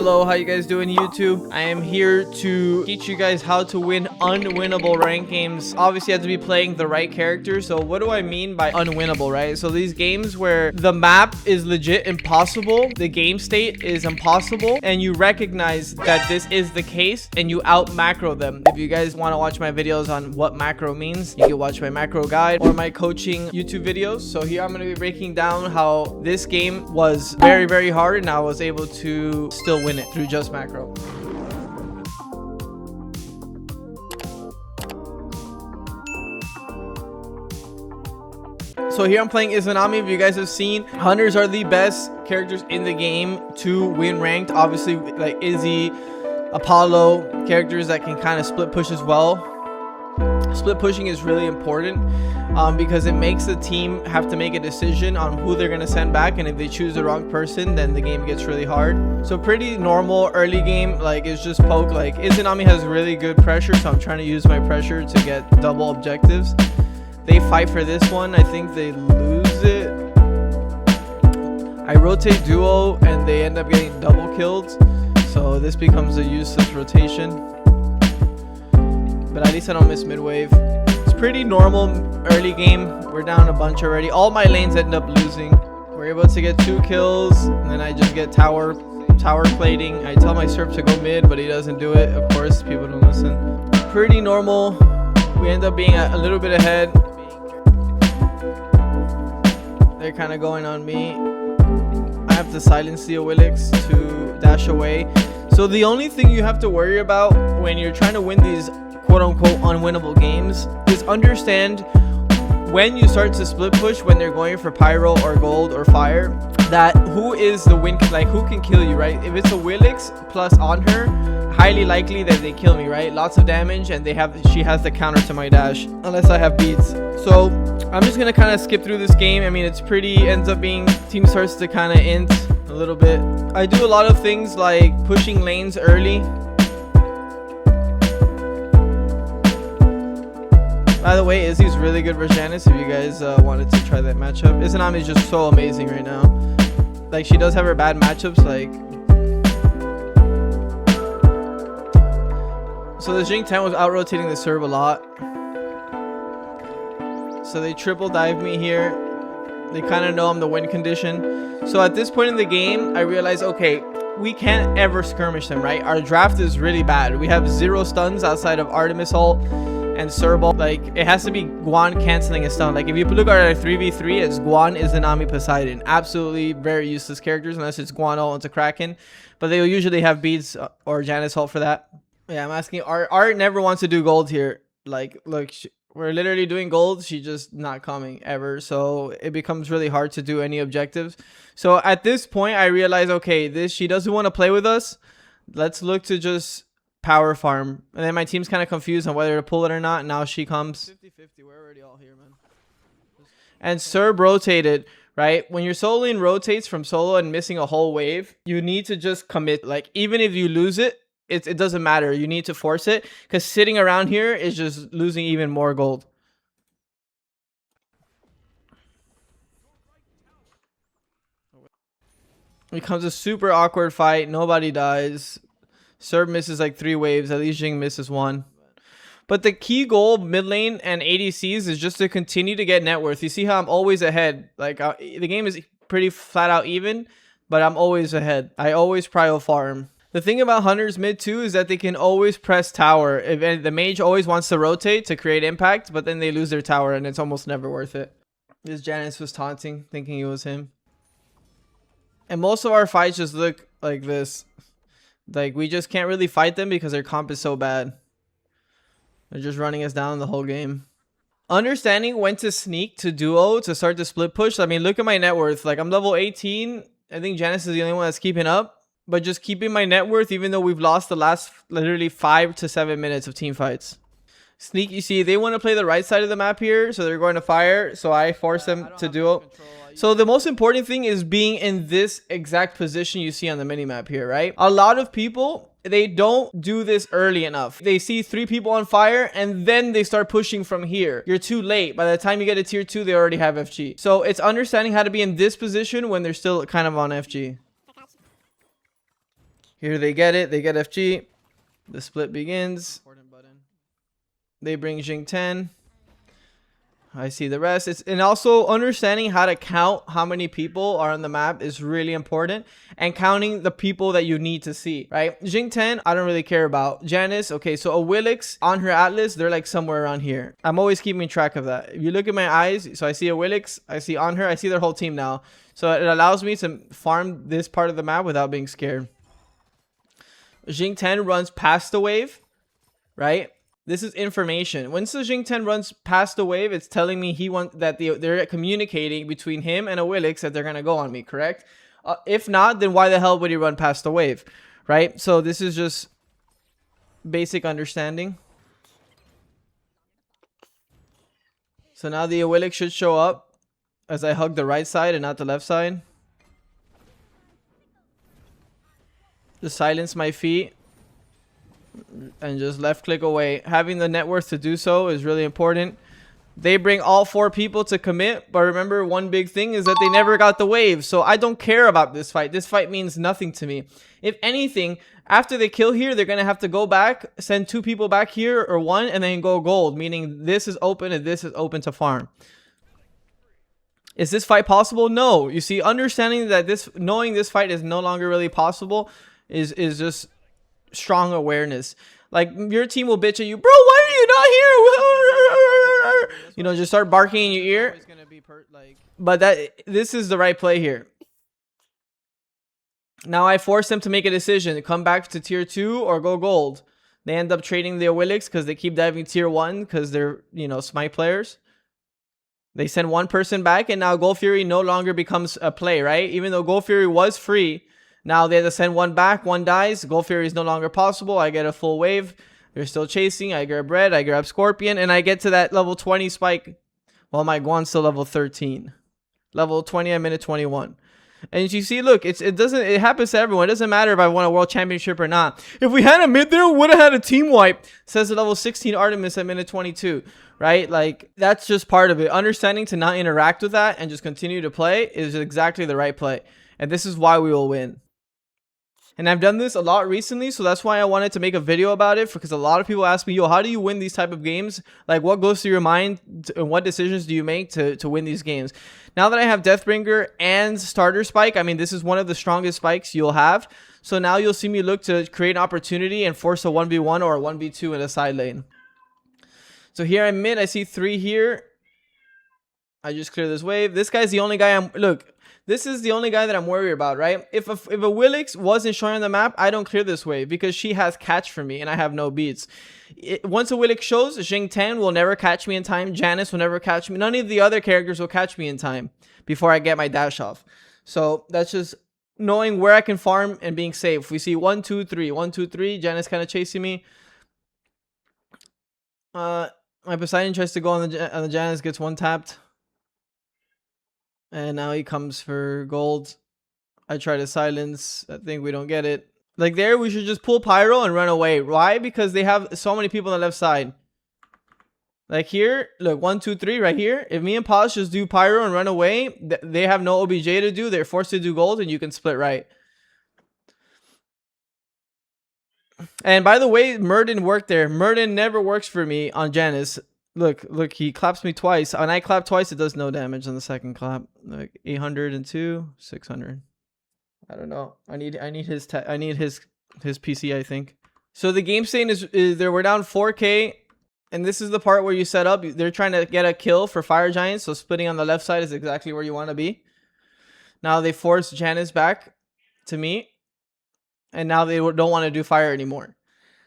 Hello, how you guys doing, YouTube? I am here to teach you guys how to win unwinnable rank games. Obviously, you have to be playing the right character. So what do I mean by unwinnable, right? So these games where the map is legit impossible, the game state is impossible, and you recognize that this is the case and you out macro them. If you guys want to watch my videos on what macro means, you can watch my macro guide or my coaching YouTube videos. So here I'm going to be breaking down how this game was very, very hard and I was able to still win it through just macro. So here I'm playing UNWINNABLE. If you guys have seen, hunters are the best characters in the game to win ranked. Obviously, like Izzy, Apollo, characters that can kind of split push as well. Split pushing is really important because it makes the team have to make a decision on who they're going to send back, and if they choose the wrong person, then the game gets really hard. So pretty normal early game, like it's just poke. Like UNWINNABLE has really good pressure, so I'm trying to use my pressure to get double objectives. They fight for this one. I think they lose it. I rotate duo and they end up getting double killed, so this becomes a useless rotation. But at least I don't miss mid-wave. It's pretty normal early game. We're down a bunch already. All my lanes end up losing. We're able to get 2 kills, and then I just get tower plating. I tell my Serp to go mid, but he doesn't do it. Of course, people don't listen. Pretty normal. We end up being a little bit ahead. They're kind of going on me. I have to silence the Wilix to dash away. So the only thing you have to worry about when you're trying to win these quote-unquote unwinnable games is understand when you start to split push, when they're going for pyro or gold or fire, that who is the win, like who can kill you, right? If it's a Wilix plus on her, highly likely that they kill me, right? Lots of damage, and she has the counter to my dash unless I have beads. So I'm just gonna kind of skip through this game. I mean, it's pretty, ends up being team starts to kind of int a little bit. I do a lot of things like pushing lanes early. By the way, Izzy's really good for Janice if you guys wanted to try that matchup. UNWINNABLE is just so amazing right now. Like, she does have her bad matchups, like. So the Jing 10 was out-rotating the Serb a lot. So they triple dive me here. They kind of know I'm the win condition. So at this point in the game, I realized, okay, we can't ever skirmish them, right? Our draft is really bad. We have 0 stuns outside of Artemis ult and Serb. Like, it has to be Guan canceling a stun. Like, if you look at our 3v3, it's Guan, UNWINNABLE, Poseidon. Absolutely very useless characters unless it's Guan ult into Kraken. But they will usually have beads or Janice ult for that. Yeah, I'm asking. Art never wants to do gold here. Like, look, we're literally doing gold. She's just not coming ever. So it becomes really hard to do any objectives. So at this point, I realize, okay, she doesn't want to play with us. Let's look to just power farm. And then my team's kind of confused on whether to pull it or not. Now she comes. 50-50. We're already all here, man. And Serb rotated, right? When your solo lane rotates from solo and missing a whole wave, you need to just commit. Like, even if you lose it, it doesn't matter. You need to force it, because sitting around here is just losing even more gold. It becomes a super awkward fight. Nobody dies. Serb misses like 3 waves. At least Jing misses 1. But the key goal mid lane and ADCs is just to continue to get net worth. You see how I'm always ahead. Like, the game is pretty flat out even, but I'm always ahead. I always prio farm. The thing about hunters mid too is that they can always press tower. If the mage always wants to rotate to create impact, but then they lose their tower and it's almost never worth it. This Janice was taunting, thinking it was him. And most of our fights just look like this. Like, we just can't really fight them because their comp is so bad. They're just running us down the whole game. Understanding when to sneak to duo to start the split push. I mean, look at my net worth. Like, I'm level 18. I think Janice is the only one that's keeping up. But just keeping my net worth, even though we've lost the last literally 5 to 7 minutes of team fights. Sneak, you see, they want to play the right side of the map here, so they're going to fire. So I force them to duo. So the most important thing is being in this exact position you see on the minimap here, right? A lot of people, they don't do this early enough. They see 3 people on fire, and then they start pushing from here. You're too late. By the time you get to tier 2, they already have FG. So it's understanding how to be in this position when they're still kind of on FG. Here they get it. They get FG. The split begins. They bring Jing 10. I see the rest. And also understanding how to count how many people are on the map is really important, and counting the people that you need to see, right? Jing 10, I don't really care about. Janice, okay, so a Willix on her Atlas, they're like somewhere around here. I'm always keeping track of that. If you look at my eyes, so I see a Willix, I see on her, I see their whole team now. So it allows me to farm this part of the map without being scared. Jing 10 runs past the wave, right? This is information. Once the Jing 10 runs past the wave, it's telling me they're communicating between him and a Willix that they're gonna go on me, correct? If not, then why the hell would he run past the wave, right? So this is just basic understanding. So now the Willix should show up as I hug the right side and not the left side. Just silence my feet and just left click away. Having the net worth to do so is really important. They bring all 4 people to commit, but remember, one big thing is that they never got the wave, so I don't care about this fight. This fight means nothing to me. If anything, after they kill here, they're gonna have to go back, send 2 people back here or 1, and then go gold, meaning this is open and this is open to farm. Is this fight possible? No. You see, understanding that knowing this fight is no longer really possible is just strong awareness. Like, your team will bitch at you, bro, why are you not here? You know, just start barking in your ear. But this is the right play here. Now I force them to make a decision, come back to tier 2 or go gold. They end up trading their Willix because they keep diving tier 1 because they're, you know, Smite players. They send 1 person back, and now Gold Fury no longer becomes a play, right? Even though Gold Fury was free, now they have to send 1 back, 1 dies. Gold Fury is no longer possible. I get a full wave. They're still chasing. I grab Red. I grab Scorpion. And I get to that level 20 spike. Well, my Guan's still level 13. Level 20 at minute 21. And you see, look, it happens to everyone. It doesn't matter if I won a world championship or not. If we had a mid there, we would have had a team wipe. Says the level 16 Artemis at minute 22. Right? Like, that's just part of it. Understanding to not interact with that and just continue to play is exactly the right play. And this is why we will win. And I've done this a lot recently, so that's why I wanted to make a video about it, because a lot of people ask me, yo, how do you win these type of games? Like, what goes through your mind and what decisions do you make to win these games? Now that I have Deathbringer and Starter Spike, I mean, this is one of the strongest spikes you'll have. So now you'll see me look to create an opportunity and force a 1v1 or a 1v2 in a side lane. So here I'm mid, I see 3 here. I just clear this wave. This guy's the only guy this is the only guy that I'm worried about, right? If a Willix wasn't showing on the map, I don't clear this wave because she has catch for me and I have no beats. Once a Willix shows, Jing 10 will never catch me in time. Janice will never catch me. None of the other characters will catch me in time before I get my dash off. So that's just knowing where I can farm and being safe. We see 1, 2, 3. 1, 2, 3. Janice kind of chasing me. My Poseidon tries to go on the Janice, gets 1 tapped. And now he comes for gold. I try to silence. I think we don't get it. Like, there, we should just pull Pyro and run away. Why? Because they have so many people on the left side. Like here, look, 1, 2, 3 right here. If me and Paz just do Pyro and run away, they have no OBJ to do. They're forced to do gold, and you can split right. And by the way, Murden worked there. Murden never works for me on Janice. Look, he claps me twice. When I clap twice, it does no damage on the second clap. Like 802, 600. I don't know. I need his PC, I think. So the game state is there. We're down 4K, and this is the part where you set up. They're trying to get a kill for Fire Giants, so splitting on the left side is exactly where you want to be. Now they force Janice back to me, and now they don't want to do fire anymore.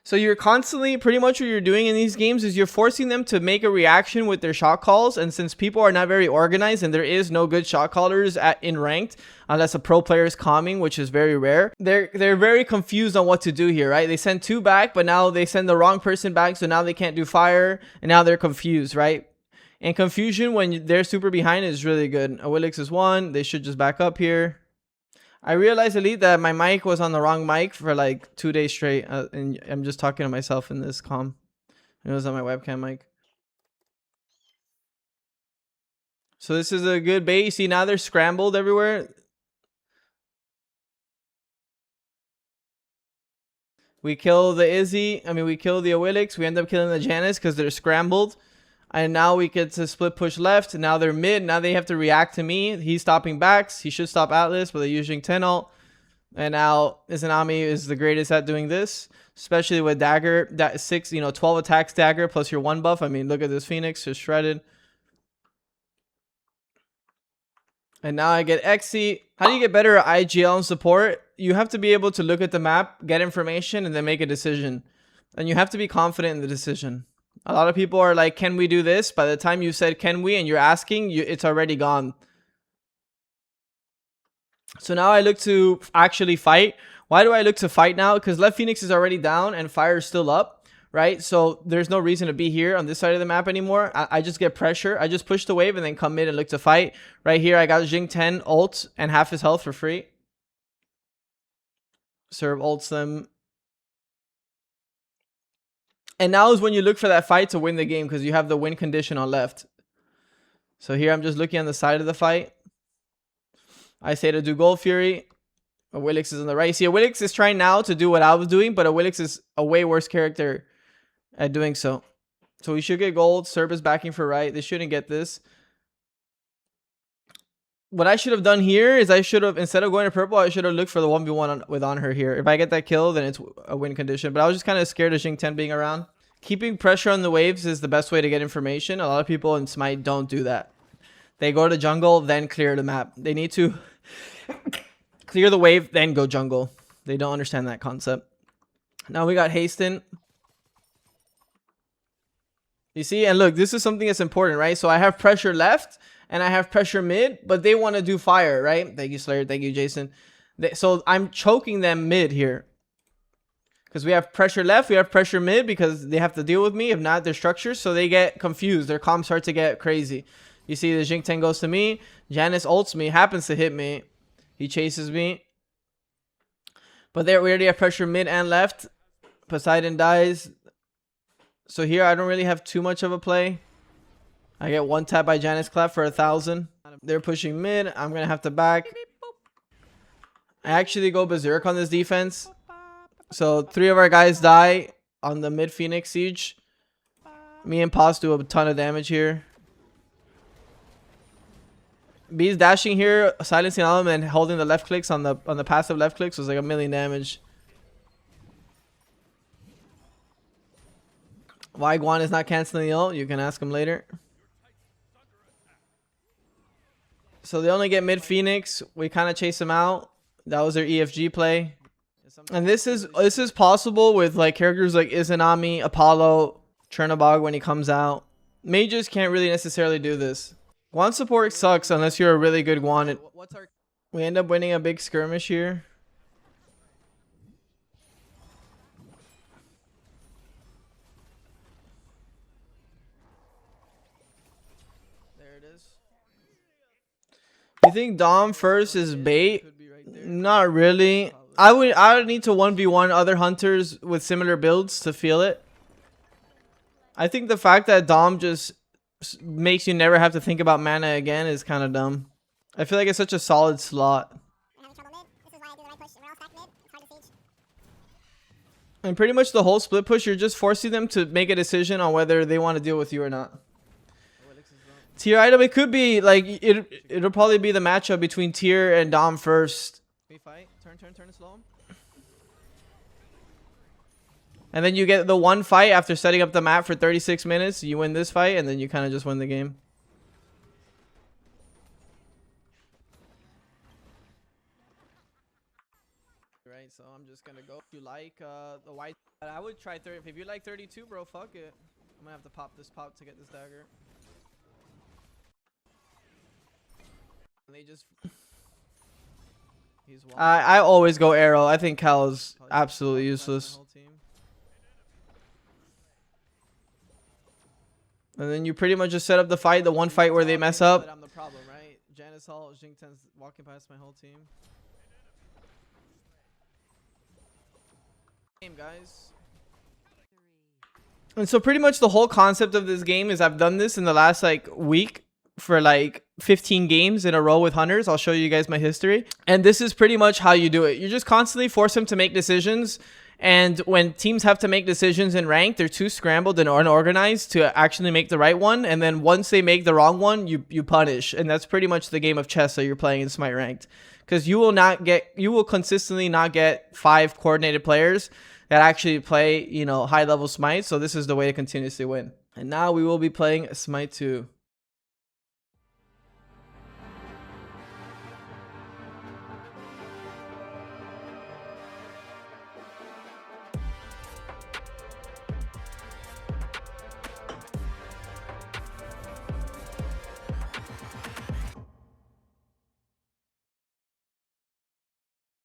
So you're constantly, pretty much what you're doing in these games is you're forcing them to make a reaction with their shot calls. And since people are not very organized and there is no good shot callers in ranked, unless a pro player is calming, which is very rare, they're very confused on what to do here, right? They send 2 back, but now they send the wrong person back, so now they can't do fire, and now they're confused, right? And confusion when they're super behind is really good. A Willix is 1. They should just back up here. I realized, Elite, that my mic was on the wrong mic for like 2 days straight. And I'm just talking to myself in this comm. It was on my webcam mic. So this is a good bait. You see, now they're scrambled everywhere. We kill the Izzy. I mean, we kill the Awilix. We end up killing the Janice because they're scrambled. And now we get to split push left. Now they're mid. Now they have to react to me. He's stopping backs. He should stop Atlas, but they're using 10 ult. And now Izanami is the greatest at doing this, especially with Dagger. That 12 attacks Dagger plus your 1 buff. I mean, look at this Phoenix, just shredded. And now I get Xe. How do you get better at IGL and support? You have to be able to look at the map, get information, and then make a decision. And you have to be confident in the decision. A lot of people are like, can we do this? By the time you said, can we, and you're asking, it's already gone. So now I look to actually fight. Why do I look to fight now? Because left Phoenix is already down and fire is still up, right? So there's no reason to be here on this side of the map anymore. I just get pressure. I just push the wave and then come mid and look to fight. Right here, I got Jing 10 ult and half his health for free. Serve ults them. And now is when you look for that fight to win the game because you have the win condition on left. So here I'm just looking on the side of the fight. I say to do Gold Fury. Awilix is on the right. See, Awilix is trying now to do what I was doing, but Awilix is a way worse character at doing so. So we should get gold. Serb is backing for right. They shouldn't get this. What I should have done here is I should have, instead of going to purple, I should have looked for the 1v1 with on her here. If I get that kill, then it's a win condition. But I was just kind of scared of Jing 10 being around. Keeping pressure on the waves is the best way to get information. A lot of people in Smite don't do that. They go to jungle, then clear the map. They need to clear the wave, then go jungle. They don't understand that concept. Now we got Hasten. You see? And look, this is something that's important, right? So I have pressure left and I have pressure mid, but they want to do fire, right? Thank you, Slayer. Thank you, Jason. So I'm choking them mid here. Because we have pressure left, we have pressure mid because they have to deal with me. If not, their structures. So they get confused. Their comms start to get crazy. You see the Jing 10 goes to me. Janice ults me. Happens to hit me. He chases me. But there we already have pressure mid and left. Poseidon dies. So here I don't really have too much of a play. I get one tap by Janice Clap for 1,000. They're pushing mid. I'm going to have to back. I actually go berserk on this defense. So 3 of our guys die on the mid Phoenix siege. Me and Pos do a ton of damage here. B's dashing here, silencing all of them, and holding the left clicks on the passive left clicks was like 1,000,000 damage. Why Guan is not canceling the ult? You can ask him later. So they only get mid Phoenix. We kind of chase them out. That was their EFG play. And this is possible with like characters like Izanami, Apollo, Chernobog when he comes out. Mages can't really necessarily do this. Guan support sucks unless you're a really good Guan. We end up winning a big skirmish here. There it is. You think Dom first is bait? Not really. I would need to 1v1 other hunters with similar builds to feel it. I think the fact that Dom just makes you never have to think about mana again is kind of dumb. I feel like it's such a solid slot. And pretty much the whole split push, you're just forcing them to make a decision on whether they want to deal with you or not. Tier item, it could be like it'll probably be the matchup between Tier and Dom first. Fight. Turn slow him. And then you get the one fight after setting up the map for 36 minutes. You win this fight, and then you kind of just win the game. Right, so I'm just gonna go. If you like the white, I would try 30. If you like 32, bro, fuck it. I'm gonna have to pop to get this dagger. And they just. I always go arrow. I think Cal is absolutely useless. And then you pretty much just set up the fight, the one fight where they mess up. I'm the problem, right? Janice Hall, Jing 10's walking past my whole team. Game, guys. And so pretty much the whole concept of this game is I've done this in the last like week for like 15 games in a row with hunters. I'll show you guys my history. And this is pretty much how you do it. You just constantly force them to make decisions And when teams have to make decisions in ranked, they're too scrambled and unorganized to actually make the right one. And then once they make the wrong one, you punish. And that's pretty much the game of chess that you're playing in Smite ranked. Because you will consistently not get 5 coordinated players that actually play, high level Smite. So this is the way to continuously win. And now we will be playing Smite 2.